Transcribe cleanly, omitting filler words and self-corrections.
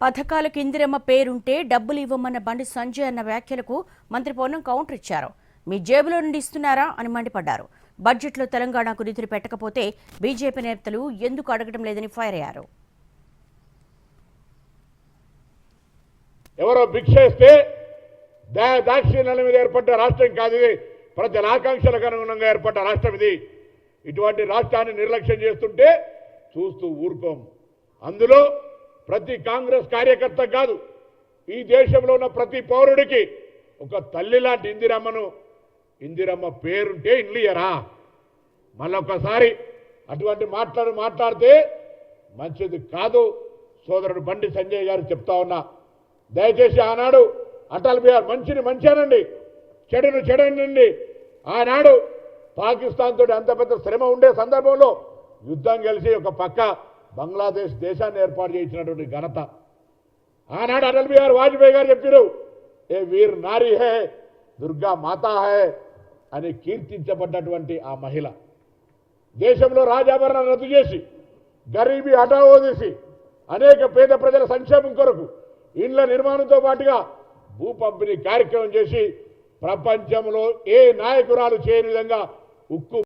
పథకాలకు ఇందిరమ్మ పేరుంటే డబ్బులు ఇవ్వమన్న బండి సంజయ్ అన్న వ్యాఖ్యలకు మంత్రి పొన్నం కౌంటర్ ఇచ్చారు. మీ జేబులో నుండి ఇస్తున్నారా అని మండిపడ్డారు. బడ్జెట్లో తెలంగాణకు నిధులు పెట్టకపోతే బీజేపీ నేతలు ఎందుకు అడగడం లేదని ఫైర్ అయ్యారు. ఎవరో భిక్ష ఇస్తే దాక్షిణ్యాల మీద ఏర్పడ్డ రాష్ట్రం కాదు ఇది. ప్రజల ఆకాంక్షలకు అనుగుణంగా ఏర్పడ్డ రాష్ట్రం ఇది. ఇటువంటి రాష్ట్రాన్ని నిర్లక్ష్యం చేస్తుంటే చూస్తూ ఊరుకోం. అందులో ప్రతి కాంగ్రెస్ కార్యకర్త కాదు, ఈ దేశంలో ఉన్న ప్రతి పౌరుడికి ఒక తల్లి లాంటి ఇందిరమ్మ పేరుంటే ఇన్లియరా? మళ్ళొకసారి అటువంటి మాట్లాడితే మంచిది కాదు. సోదరుడు బండి సంజయ్ గారు చెప్తా ఉన్నా, దయచేసి ఆనాడు అటల్ బిహారీ మంచిని మంచానండి, చెడును చెడనండి. ఆనాడు పాకిస్తాన్ తోటి అంత పెద్ద శ్రమ ఉండే సందర్భంలో యుద్ధం కలిసి ఒక పక్క బంగ్లాదేశ్ దేశాన్ని ఏర్పాటు చేయించినటువంటి ఘనత ఆనాడు అటల్ బిహారీ వాజ్పేయి గారు చెప్పారు, ఏ వీర్ నారీ హే, దుర్గా మాతా హే అని కీర్తించబడ్డటువంటి ఆ మహిళ దేశంలో రాజాభరణ రద్దు చేసి గరీబీ హఠావో చేసి అనేక పేద ప్రజల సంక్షేమం కొరకు ఇండ్ల నిర్మాణంతో పాటుగా భూ పంపిణీ కార్యక్రమం చేసి ప్రపంచంలో ఏ నాయకురాలు చేయని విధంగా ఉక్కు